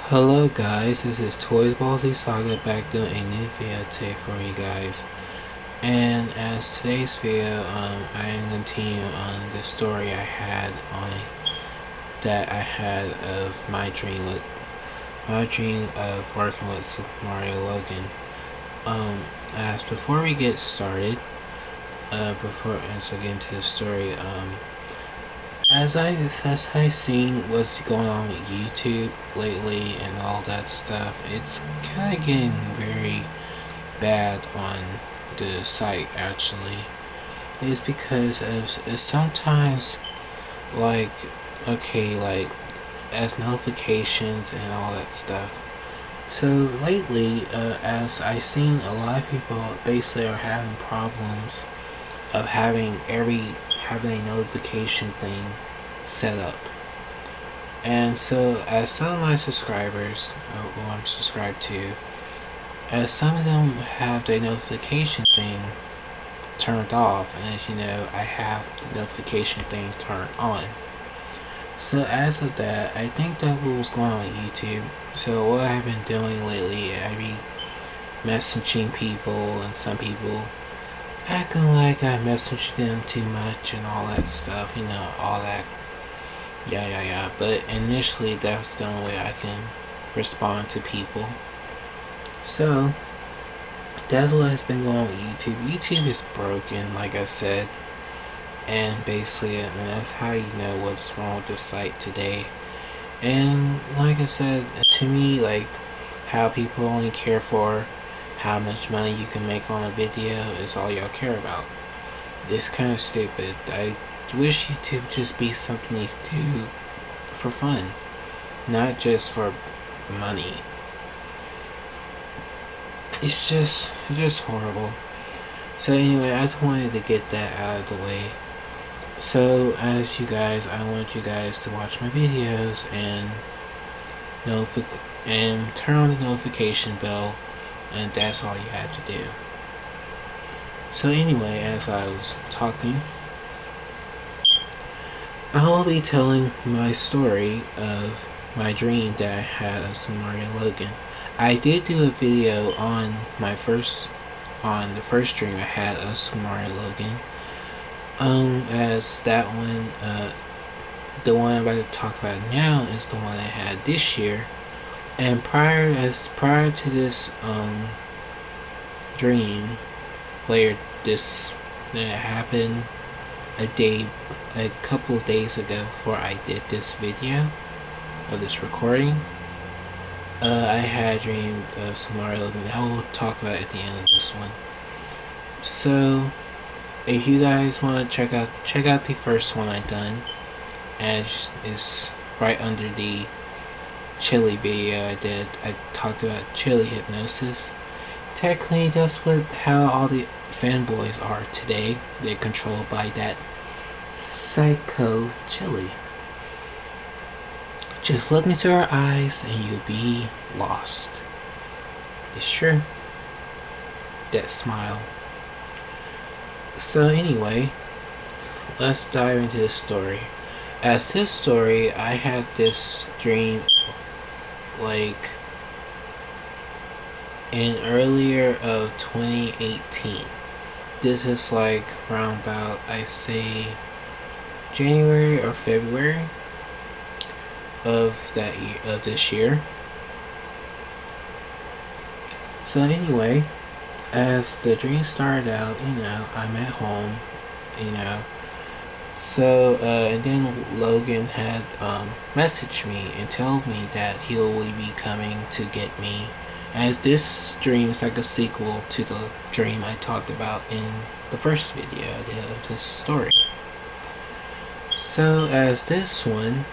Hello guys, this is Toys Ballsy Saga back doing a new video today for you guys. And as today's video, I am continuing on the story I had of my dream of working with Super Mario Logan. As before we get started, as I get into the story, as I seen what's going on with YouTube lately and all that stuff, it's kind of getting very bad on the site actually. It's because of sometimes like like as notifications and all that stuff. So lately, as I seen a lot of people basically are having problems of having a notification thing set up. And so as some of my subscribers who I'm subscribed to, as some of them have their notification thing turned off, and as you know, I have the notification thing turned on. So as of that, I think that was going on with YouTube. So what I've been doing lately, I be messaging people, and some people acting like I messaged them too much and all that stuff, all that yeah. But initially, that's the only way I can respond to people. So that's what has been going on with YouTube. YouTube is broken, like I said, and basically, and that's how you know what's wrong with the site today. And like I said, to me, like how people only care for how much money you can make on a video is all y'all care about. It's kind of stupid. I wish YouTube would just be something you do for fun, not just for money. It's just horrible. So anyway, I just wanted to get that out of the way. So as you guys, I want you guys to watch my videos and turn on the notification bell, and that's all you have to do. So anyway, as I was talking, I'll be telling my story of my dream that I had of Super Mario Logan. I did do a video on the first dream I had of Super Mario Logan. As that one, the one I'm about to talk about now is the one I had this year. And prior to this dream, this that happened a couple of days ago before I did this video of this recording. I had a dream of Super Mario Logan that I will talk about at the end of this one. So if you guys want to check out the first one I done, as is right under the chili video I did. I talked about chili hypnosis. Technically, that's how all the fanboys are today. They're controlled by that psycho chili. Just look into her eyes and you'll be lost. It's true. That smile. So anyway, let's dive into this story. As this story, I had this dream like in earlier of 2018. This is like around about, I say, January or February of this year. So anyway, as the dream started out, I'm at home, So, and then Logan had messaged me and told me that he'll be coming to get me, as this dream is like a sequel to the dream I talked about in the first video of this story. So, as this one,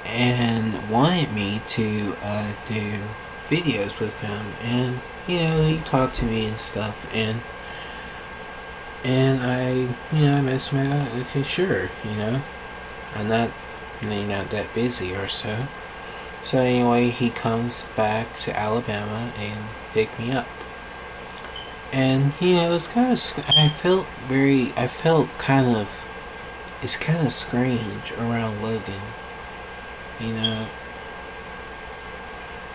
and wanted me to do videos with him, and he talked to me and stuff, and I messaged him. Okay, sure, I'm not really not that busy or so. So anyway, he comes back to Alabama and picked me up. And it's kind of I felt kind of it's kind of strange around Logan, you know.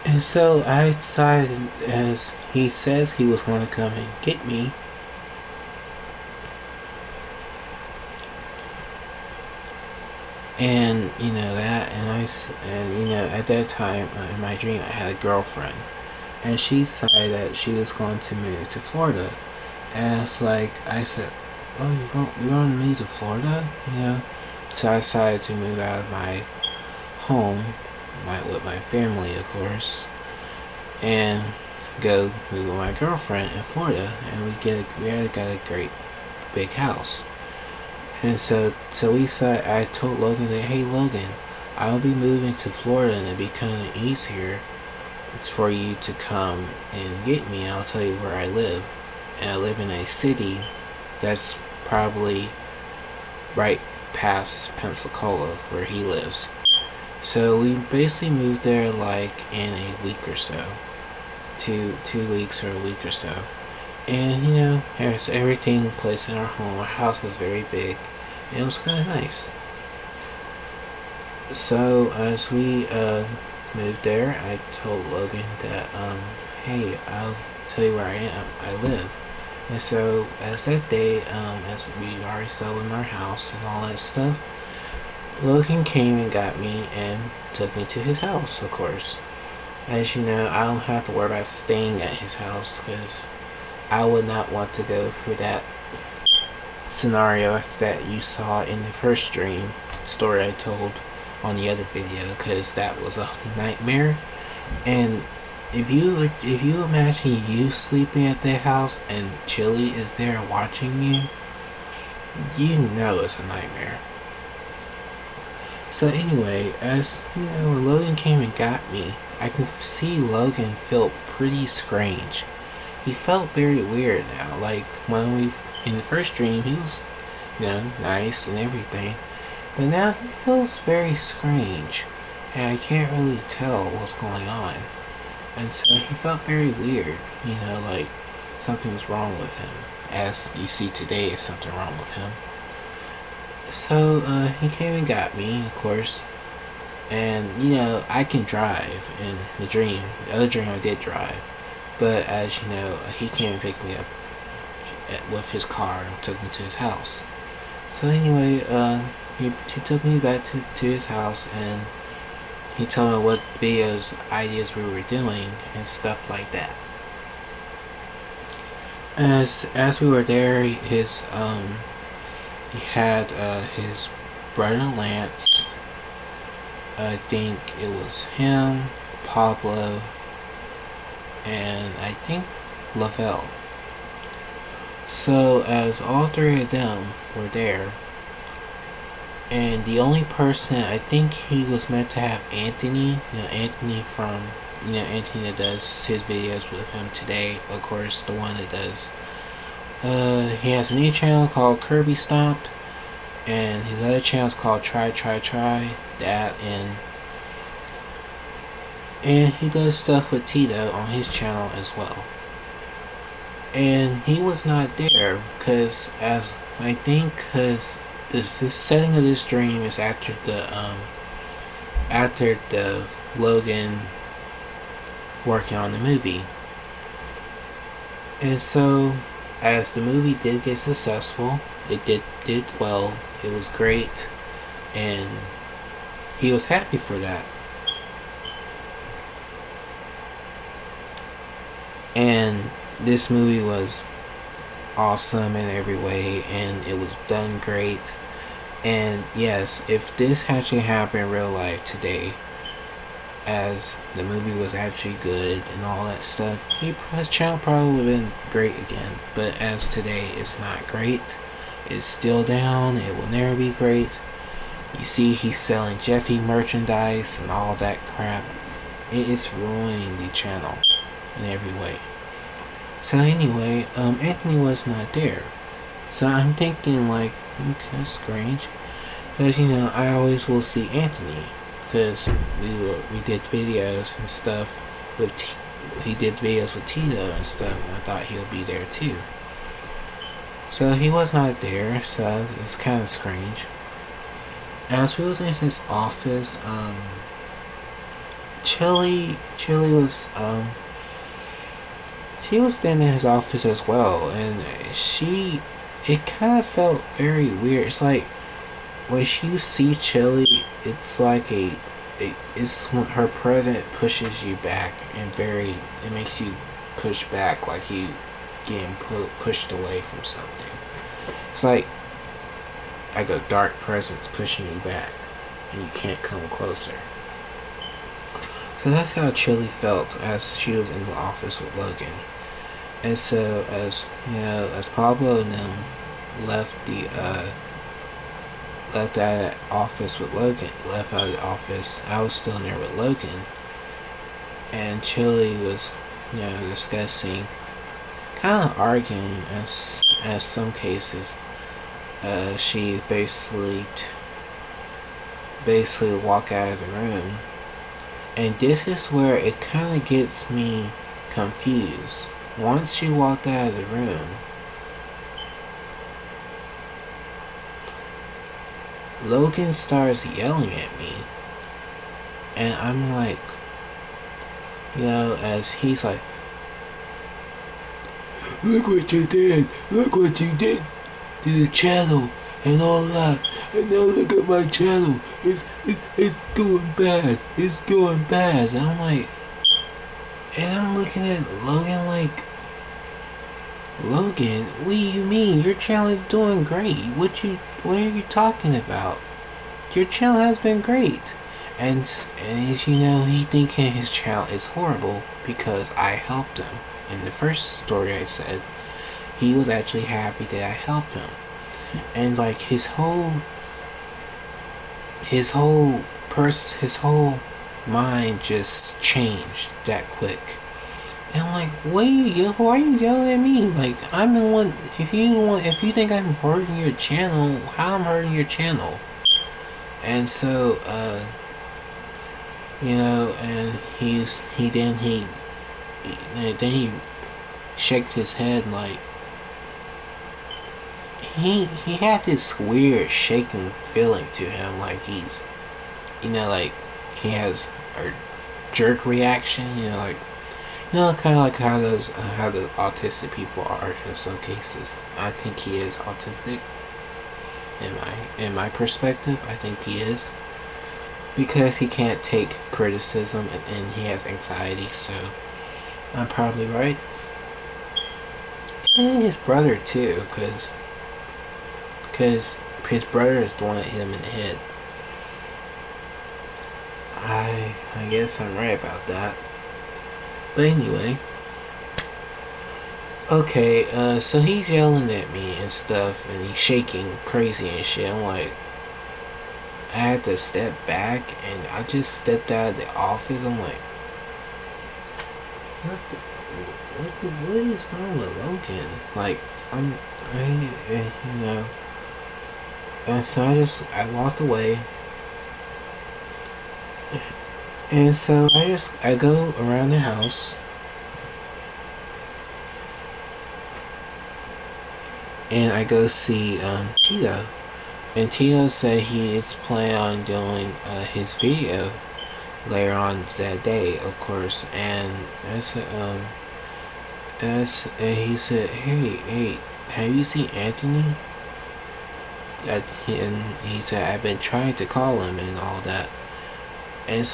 And so I decided, as he says he was going to come and get me, and that, and at that time in my dream I had a girlfriend, and she decided that she was going to move to Florida. And it's like I said, "Oh, you're going to move to Florida?" So I decided to move out of my home, with my family, of course, and go move with my girlfriend in Florida, and we had got a great big house. And so I told Logan that, "Hey Logan, I'll be moving to Florida, and it'd be kind of easier for you to come and get me. I'll tell you where I live, and I live in a city that's probably right past Pensacola where he lives." So we basically moved there like in a week or so, 2 weeks or a week or so, and there's everything placed in our home. Our house was very big, and it was kind of nice. So as we moved there, I told Logan that hey, I'll tell you where I live. And so as that day, as we already selling our house and all that stuff, Logan came and got me and took me to his house, of course. As you know, I don't have to worry about staying at his house because I would not want to go through that scenario that you saw in the first dream story I told on the other video, because that was a nightmare. And if you imagine you sleeping at their house and Chili is there watching you, it's a nightmare. So anyway, as Logan came and got me, I can see Logan felt pretty strange. He felt very weird now. Like when we in the first dream, he was nice and everything, but now he feels very strange, and I can't really tell what's going on. And so he felt very weird. Like something's wrong with him. As you see today, is something wrong with him. So he came and got me, of course, and I can drive in the dream. The other dream I did drive, but as you know, he came and picked me up with his car and took me to his house. So anyway, he took me back to his house, and he told me what videos, ideas we were doing and stuff like that. As we were there, he had his brother Lance. I think it was him, Pablo, and I think Lavelle. So as all three of them were there, and the only person, I think he was meant to have Anthony, Anthony from, Anthony that does his videos with him today, of course, the one that does, he has a new channel called Kirby Stomped, and his other channel is called Try that, and he does stuff with Tito on his channel as well. And he was not there because, as I think, because this setting of this dream is after the Logan working on the movie. And so as the movie did get successful, it did well, it was great, and he was happy for that. And this movie was awesome in every way, and it was done great. And yes, if this actually happened in real life today, as the movie was actually good and all that stuff, his channel probably would have been great again. But as today, it's not great. It's still down. It will never be great. You see, he's selling Jeffy merchandise and all that crap. It is ruining the channel in every way. So anyway, Anthony was not there. So I'm thinking like, okay, that's strange. Because, I always will see Anthony. Because we did videos and stuff with he did videos with Tito and stuff, and I thought he'll be there too. So he was not there, so it's kind of strange. As we was in his office, Chili was she was standing in his office as well, and it kind of felt very weird. It's like when you see Chili, it's like it's when her presence pushes you back, and it makes you push back, like you getting pushed away from something. It's like a dark presence pushing you back, and you can't come closer. So that's how Chili felt as she was in the office with Logan. And so as Pablo and them left left out of the office with Logan, left out of the office, I was still in there with Logan, and Chili was, discussing, kind of arguing as some cases. She basically walk out of the room, and this is where it kind of gets me confused. Once she walked out of the room, Logan starts yelling at me, and I'm like, as he's like, look what you did, look what you did to the channel, and all that, and now look at my channel, it's doing bad, it's doing bad, and I'm like, and I'm looking at Logan like, Logan, what do you mean? Your channel is doing great. What are you talking about? Your channel has been great. And as you know, he thinking his channel is horrible because I helped him. In the first story I said, he was actually happy that I helped him. And like his whole mind just changed that quick. And I'm like, why are you yelling at me? Like, I'm the one. If you think I'm hurting your channel, how I'm hurting your channel? And so, and then he shaked his head like he had this weird shaking feeling to him, like he's, like he has a jerk reaction, like. Kind of like how the autistic people are in some cases. I think he is autistic. In my perspective, I think he is, because he can't take criticism, and he has anxiety. So I'm probably right. And his brother too, because his brother is the one that hit him in the head. I guess I'm right about that. But anyway, okay, so he's yelling at me and stuff, and he's shaking crazy and shit. I'm like, I had to step back, and I just stepped out of the office. I'm like, what is wrong with Logan? Like, and so I walked away. And so I go around the house, and I go see Tito. And Tito said he is planning on doing his video later on that day, of course. And I said, and he said, hey, have you seen Anthony? And he said, I've been trying to call him and all that. And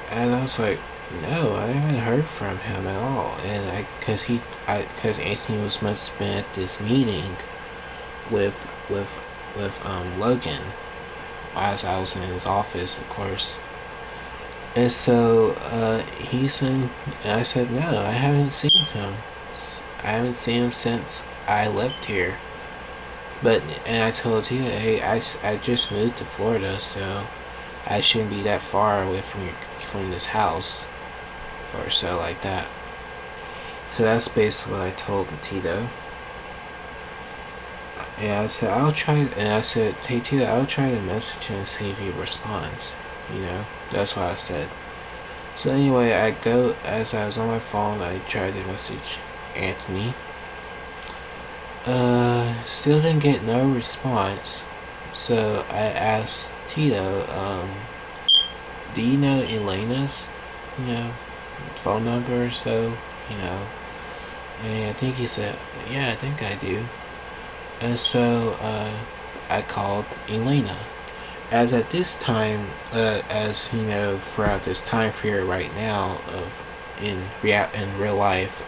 I was like, no, I haven't heard from him at all. And because Anthony must have been at this meeting with Logan, as I was in his office, of course. And so I said, no, I haven't seen him. I haven't seen him since I left here. And I told you, hey, I just moved to Florida, so I shouldn't be that far away from this house. or so like that. So that's basically what I told Tito. And I said, hey Tito, I'll try to message him and see if he responds. You know, that's what I said. So anyway, as I was on my phone, I tried to message Anthony. Still didn't get no response. So I asked Tito, do you know Elena's, you know, phone number or so, you know? And I think he said, yeah, I think I do. And so, I called Elena. As at this time, as you know, throughout this time period right now of in real life,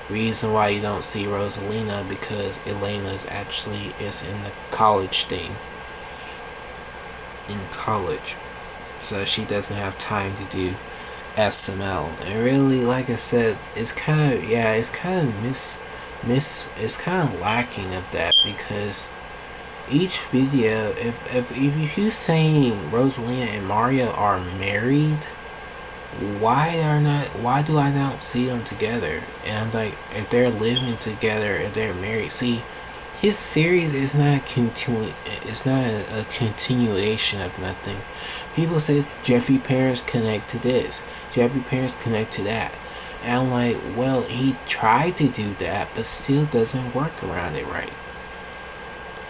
reason why you don't see Rosalina because Elena's actually is in the college thing. In college. So she doesn't have time to do SML. And really, like I said, it's kind of, yeah, it's kind of it's kind of lacking of that because each video, if you saying Rosalina and Mario are married, why do I not see them together? And I'm like, if they're living together, if they're married, see, his series is not it's not a continuation of nothing. People say Jeffrey Paris connect to this, Jeffrey Paris connect to that. And I'm like, well, he tried to do that, but still doesn't work around it right.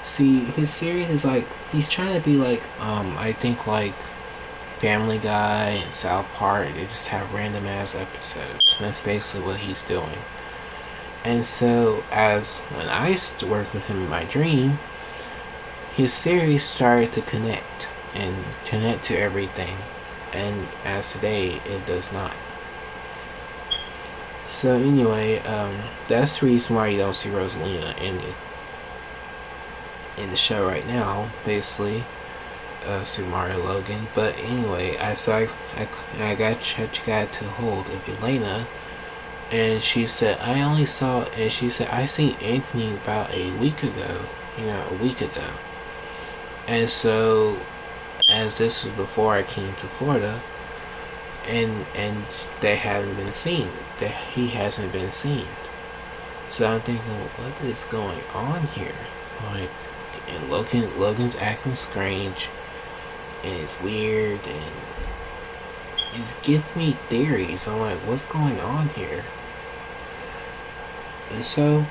See, his series is like, he's trying to be like, I think like Family Guy and South Park. They just have random ass episodes. And that's basically what he's doing. And so, as when I used to work with him in my dream, his series started to connect and connect to everything. And as today, it does not. So anyway, that's the reason why you don't see Rosalina in the show right now, basically. Super Mario Logan. But anyway, I got to hold of Elena, and she said she said I seen Anthony about a week ago, a week ago. And so, as this was before I came to Florida, and they haven't been seen, that he hasn't been seen. So I'm thinking, what is going on here? Like, and Logan's acting strange. And it's weird and it's giving me theories. I'm like, what's going on here? And so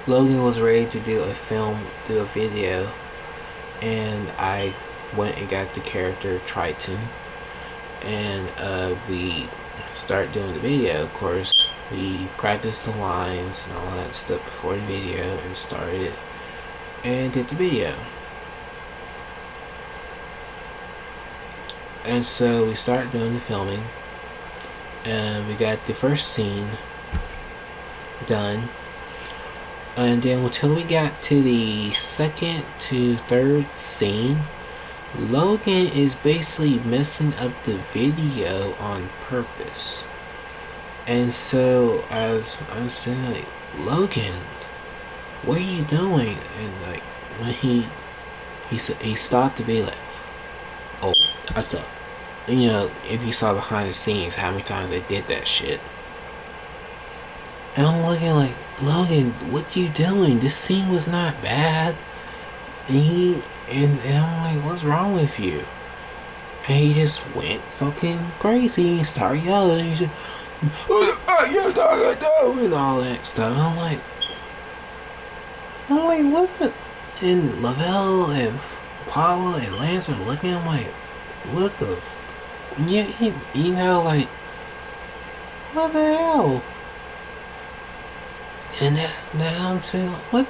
Logan was ready to do a video, and I went and got the character Triton, and we start doing the video. Of course, we practiced the lines and all that stuff before the video and started and did the video. And so we started doing the filming, and we got the first scene done. And then until we got to the second to third scene, Logan is basically messing up the video on purpose. And so as I'm saying, like, Logan, what are you doing? And like, when he said, he stopped the video, like, oh, I thought, if you saw behind the scenes how many times they did that shit. And I'm looking like, Logan, what you doing? This scene was not bad. And I'm like, what's wrong with you? And he just went fucking crazy and started yelling. He said, what you talking to? And all that stuff. And I'm like, what the? And Lavelle and Paula and Lance are looking. I'm like, what the? Yeah, like, what the hell? And now I'm saying, what?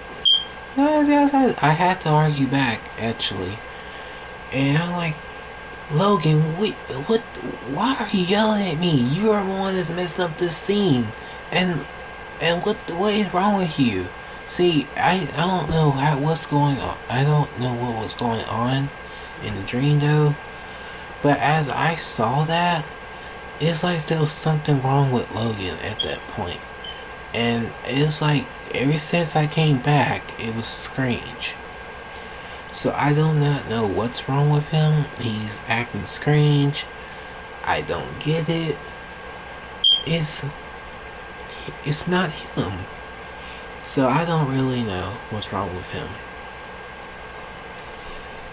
I had to argue back, actually. And I'm like, Logan, what? Why are you yelling at me? You are the one that's messing up this scene. And what is wrong with you? See, I don't know what's going on. I don't know what was going on in the dream, though. But as I saw that, it's like there was something wrong with Logan at that point. And it's like, ever since I came back, it was strange. So I do not know what's wrong with him. He's acting strange. I don't get it. It's it's not him. So I don't really know what's wrong with him.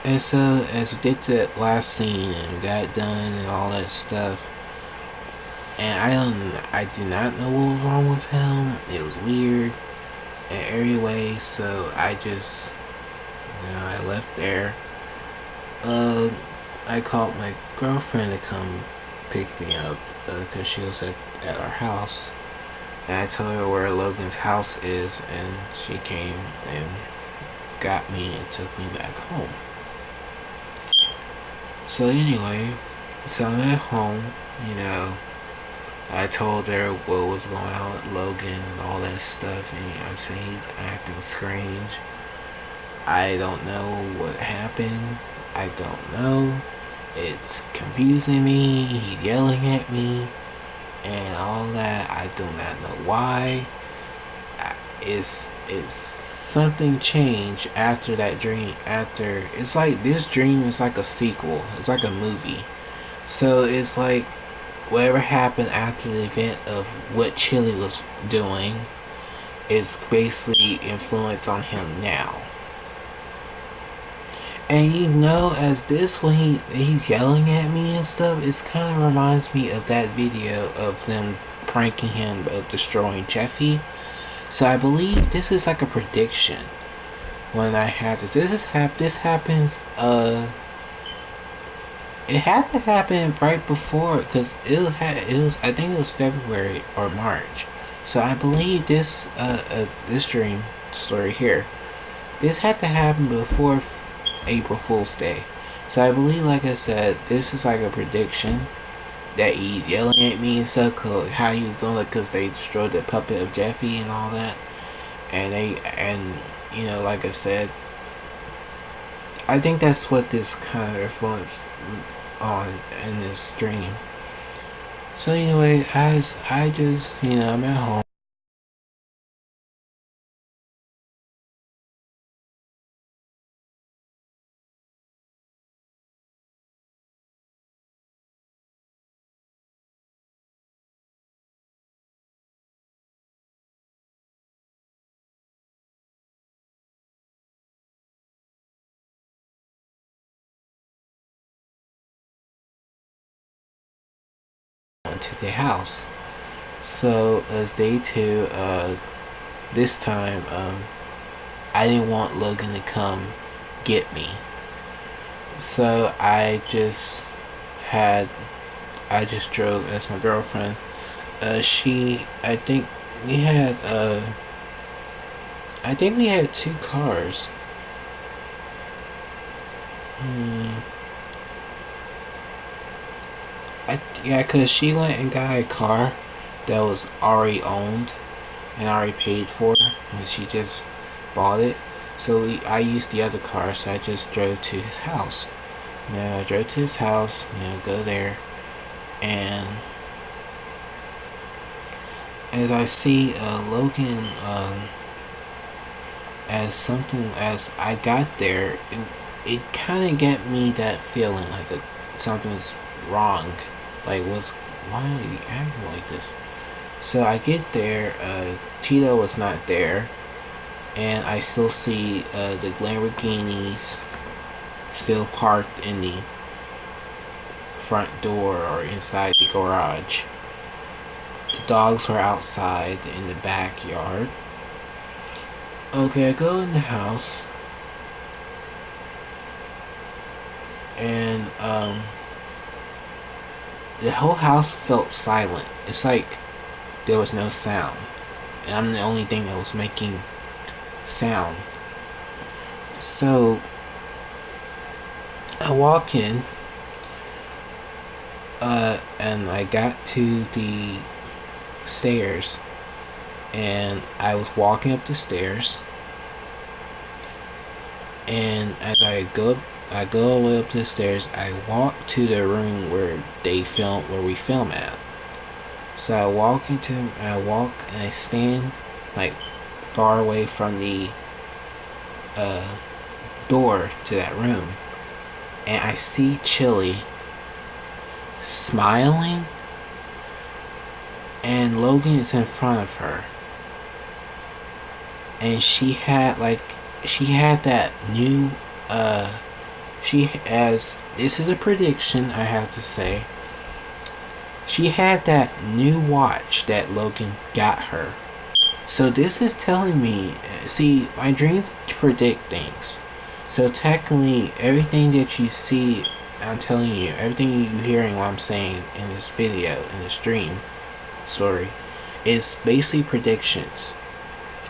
And so as we did that last scene and we got done and all that stuff, and I did not know what was wrong with him. It was weird in every way. So I just, I left there. Uh, I called my girlfriend to come pick me up because she was at our house. And I told her where Logan's house is, and she came and got me and took me back home. So anyway, so I'm at home, you know. I told her what was going on with Logan and all that stuff, and I said he's acting strange. I don't know what happened. I don't know. It's confusing me. He's yelling at me and all that. I do not know why. It's something changed after that dream. After it's like this dream is like a sequel. It's like a movie. So it's like whatever happened after the event of what Chili was doing is basically influence on him now. And as this when he's yelling at me and stuff, it kind of reminds me of that video of them pranking him of destroying Jeffy. So I believe this is like a prediction when I had this. This happens. It had to happen right before because it was I think it was February or March. So I believe this dream story here. This had to happen before April Fool's Day. So I believe, like I said, this is like a prediction that he's yelling at me and stuff, how he was doing it because they destroyed the puppet of Jeffy and all that. And like I said, I think that's what this kind of influence on in this dream. So anyway, as I just, I'm at home to the house. So as day two, this time, I didn't want Logan to come get me. So had, I just drove as my girlfriend. We had, I think we had two cars. Hmm. Yeah, cause she went and got a car that was already owned and already paid for, and she just bought it. So I used the other car, so I just drove to his house. Now I drove to his house, go there, and as I see Logan, as I got there, it kind of get me that feeling like something's wrong. Like why are you acting like this? So I get there, Tito was not there, and I still see the Lamborghinis still parked in the front door or inside the garage. The dogs were outside in the backyard. Okay, I go in the house, and the whole house felt silent. It's like there was no sound, and I'm the only thing that was making sound. So I walk in, and I got to the stairs, and I was walking up the stairs, and as I go all the way up the stairs. I walk to the room where we film at. So I walk and I stand like far away from the uh door to that room, and I see Chili smiling, and Logan is in front of her, and she had that new she has, this is a prediction I have to say, she had that new watch that Logan got her. So this is telling me, see, my dreams predict things. So technically, everything that you see, I'm telling you, everything you're hearing what I'm saying in this video, in this dream story, is basically predictions.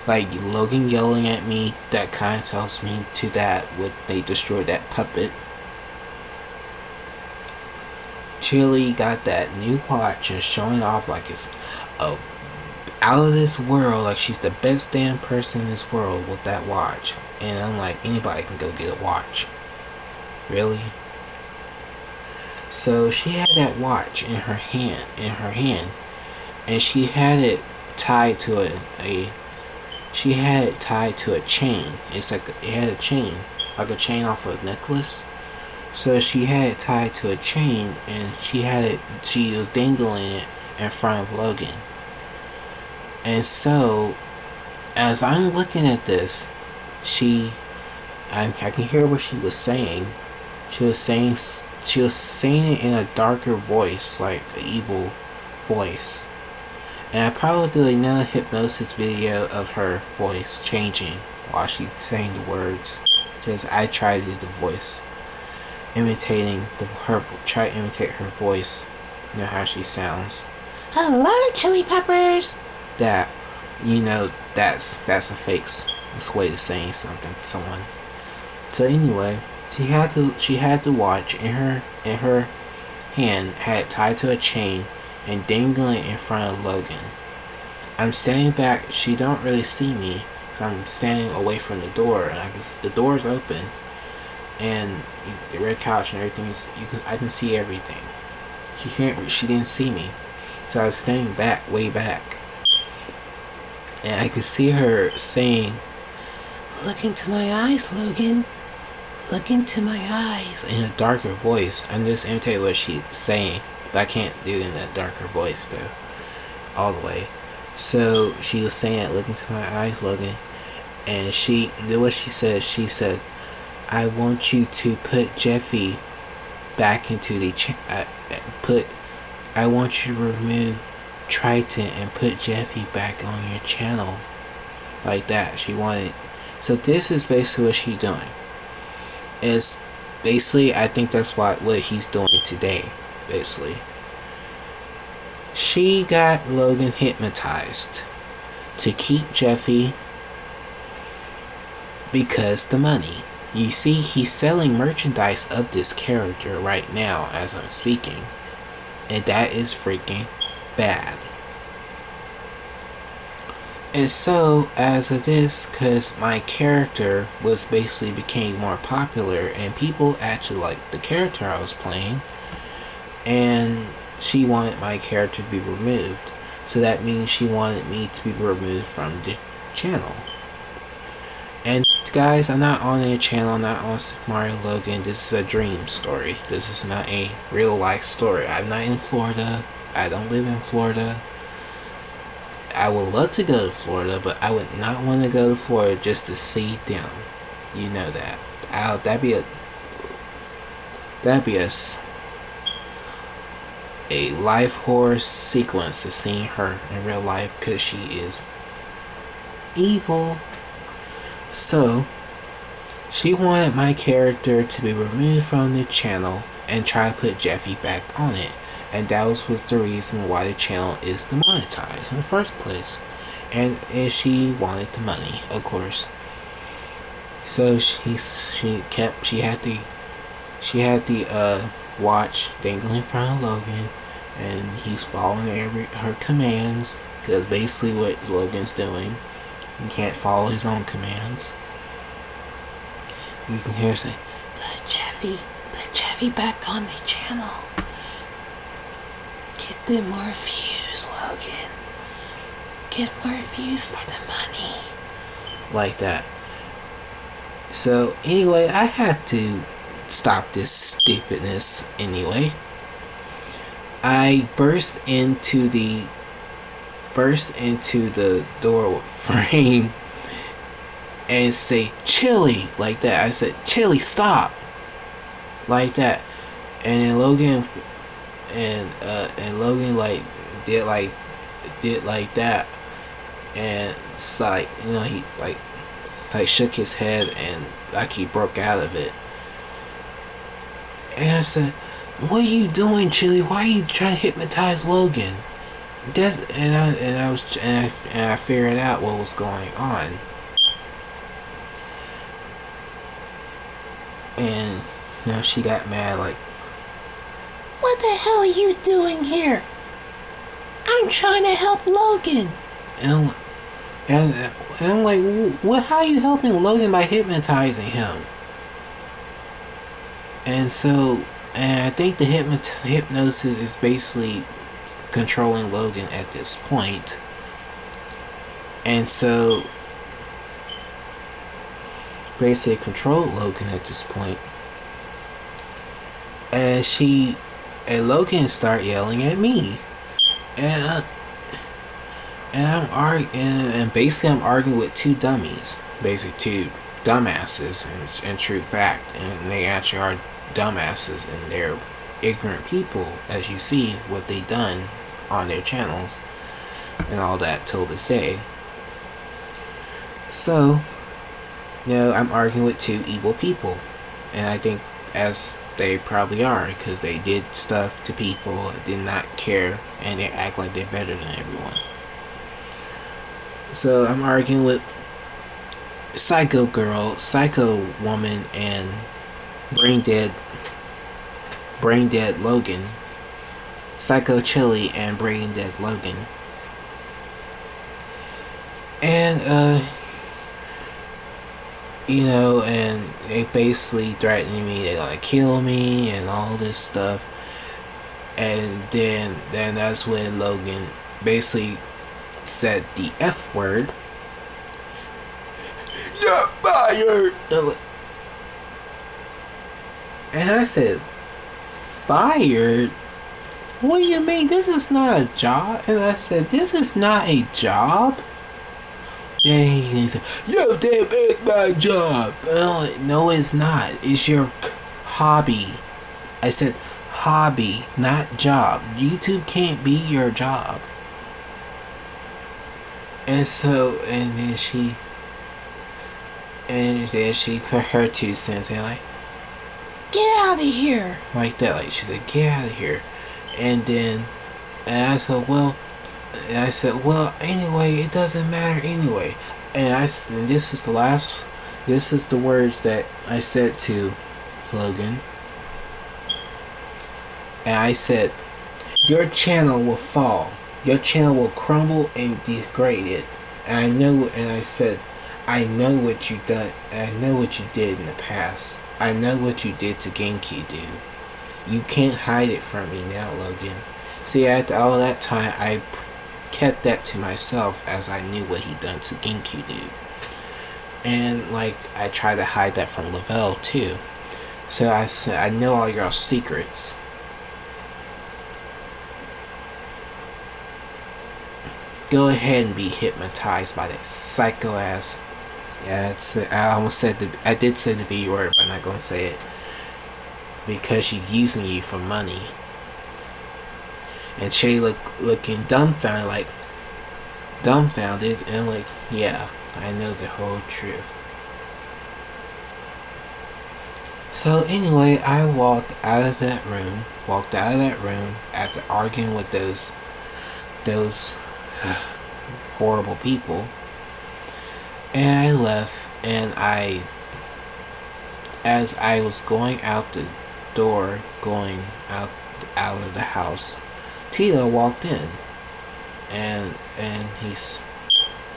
Like Logan yelling at me, that kind of tells me to that when they destroyed that puppet. Chili got that new watch and showing off like it's a out of this world, like she's the best damn person in this world with that watch. And I'm like, anybody can go get a watch. Really? So she had that watch in her hand, and she had it tied to she had it tied to a chain. It's like it had a chain, like a chain off a necklace. So she had it tied to a chain, and she was dangling it in front of Logan. And so, as I'm looking at this, I can hear what she was saying. She was saying it in a darker voice, like an evil voice. And I probably do another hypnosis video of her voice changing while she's saying the words, because I try to do the voice, try to imitate her voice, you know how she sounds. Hello, Chili Peppers. That, that's a fake way to saying something to someone. So anyway, she had the watch in her hand, had it tied to a chain and dangling in front of Logan. I'm standing back. She don't really see me because I'm standing away from the door, and the door's open, and the red couch and everything is I can see everything. She didn't see me, so I was standing back, way back. And I could see her saying, "Look into my eyes, Logan. Look into my eyes," in a darker voice. I'm just imitating what she's saying, but I can't do it in that darker voice though, all the way. So she was saying, "Look into my eyes, Logan," and she did what she said. She said, "I want you to put Jeffy back into the I want you to remove Triton and put Jeffy back on your channel," like that. She wanted. So this is basically what she's doing. It's basically, I think that's what he's doing today. Basically, she got Logan hypnotized to keep Jeffy because the money. You see, he's selling merchandise of this character right now as I'm speaking, and that is freaking bad. And so, as it is, because my character was basically became more popular, and people actually liked the character I was playing, and she wanted my character to be removed. So that means she wanted me to be removed from the channel. And guys, I'm not on their channel, I'm not on Super Mario Logan. This is a dream story. This is not a real life story. I'm not in Florida. I don't live in Florida. I would love to go to Florida, but I would not want to go to Florida just to see them. You know that. That'd be a life horror sequence to seeing her in real life, because she is evil. So she wanted my character to be removed from the channel and try to put Jeffy back on it. And that was the reason why the channel is demonetized in the first place. And she wanted the money, of course. So she had the watch dangling in front of Logan, and he's following her commands, because basically what Logan's doing, he can't follow his own commands. You can hear her say, put Jeffy back on the channel. Get them more views, Logan. Get more views for the money. Like that. So anyway, I had to stop this stupidness anyway. I burst into the door frame and say Chili like that. I said Chili stop like that. And then Logan like did like did like that, and it's like, you know, he like shook his head and like he broke out of it. And I said, "What are you doing, Chili? Why are you trying to hypnotize Logan?" And I figured out what was going on. And you know, she got mad like, "What the hell are you doing here? I'm trying to help Logan." And I'm like, "What? How are you helping Logan by hypnotizing him?" And so, and I think the hypnosis is basically controlling Logan at this point. And so, basically controlled Logan at this point. And Logan start yelling at me. And and basically I'm arguing with two dummies, basically two dumbasses in true fact, and they actually are dumbasses, and they're ignorant people, as you see what they done on their channels and all that till this day. So, you know, I'm arguing with two evil people, and I think as they probably are, because they did stuff to people, did not care, and they act like they're better than everyone. So I'm arguing with Psycho Girl, Psycho Woman, and Brain Dead, Brain Dead Logan, Psycho Chili, and Brain Dead Logan. And you know, and they basically threatening me, they're gonna kill me and all this stuff. And then that's when Logan basically said the F word. You're fired. And I said, fired? What do you mean? This is not a job. And I said, this is not a job. And he said, yo, damn, it's my job. Well, no, it's not. It's your hobby. I said, hobby, not job. YouTube can't be your job. And so, and then she put her 2 cents in, like, get out of here, like that. Like she said, get out of here. And then, and I said, well, anyway, it doesn't matter anyway. And this is the last, this is the words that I said to Logan. And I said, your channel will fall. Your channel will crumble and degrade it. And I know, and I said, I know what you done. I know what you did in the past. I know what you did to GameCube, dude. You can't hide it from me now, Logan. See, after all that time, I kept that to myself as I knew what he done to GameCube, dude. And like, I tried to hide that from Lavelle too. So I said, I know all your secrets. Go ahead and be hypnotized by that psycho ass. Yeah, I almost said I did say the B word, but I'm not gonna say it because she's using you for money. And Shay looking dumbfounded, and like, yeah, I know the whole truth. So anyway, I walked out of that room after arguing with those horrible people, and I left. And as I was going out the door, going out of the house, Tito walked in, and he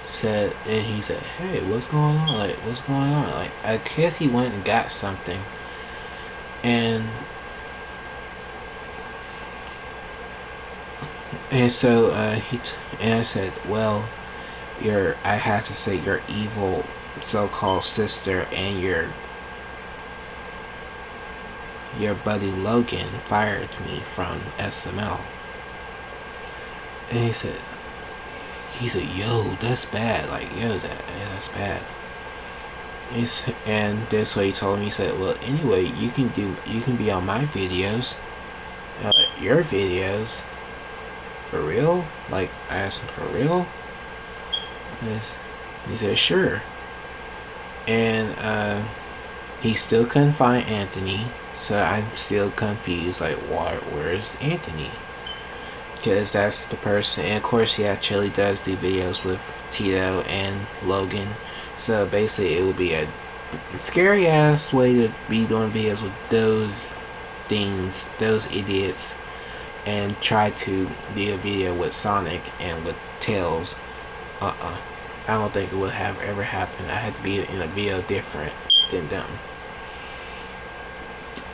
said, hey, what's going on? Like, what's going on? Like, I guess he went and got something, and so and I said, well, I have to say, you're evil, so-called sister and your buddy Logan fired me from SML. And he said, yo, that's bad. Like, yo, that's bad. And that's what he told me. He said, well, anyway, you can be on my videos, your videos, for real? Like, I asked him, for real? He said, sure. And he still couldn't find Anthony, so I'm still confused. Like, where's Anthony? Because that's the person. And of course, he actually does do videos with Tito and Logan. So basically, it would be a scary ass way to be doing videos with those things, those idiots, and try to do a video with Sonic and with Tails. I don't think it would have ever happened. I had to be in a video different than them.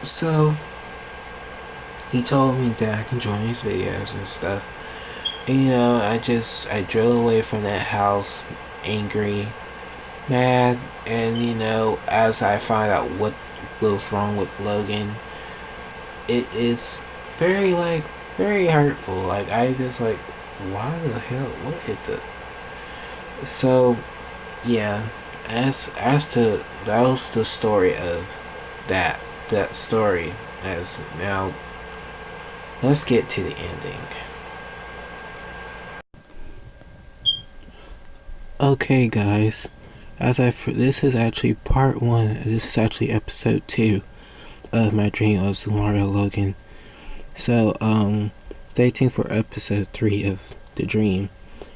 So he told me that I can join his videos and stuff. And, I drove away from that house angry, mad, and as I find out what was wrong with Logan, it is very hurtful. Like, I just like, why the hell? What hit the? So yeah, as to that was the story of that story. As now, let's get to the ending. Okay, guys. This is actually part one. This is actually episode 2 of my dream of Super Mario Logan. So stay tuned for episode 3 of the dream.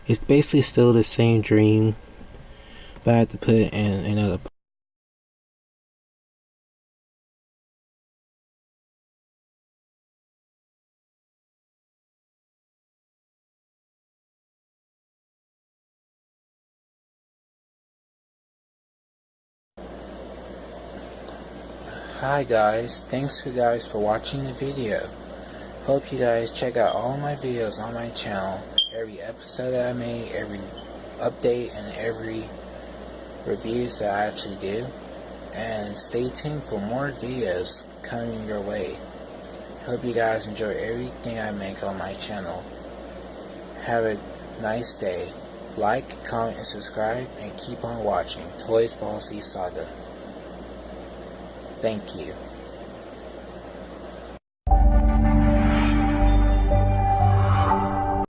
It's basically still the same dream, but I had to put it in another. Hi guys, thanks you guys for watching the video. Hope you guys check out all my videos on my channel, every episode that I made, every update, and every reviews that I actually do. And stay tuned for more videos coming your way. Hope you guys enjoy everything I make on my channel. Have a nice day. Like, comment, and subscribe, and keep on watching Toys Ball Z Saga. Thank you.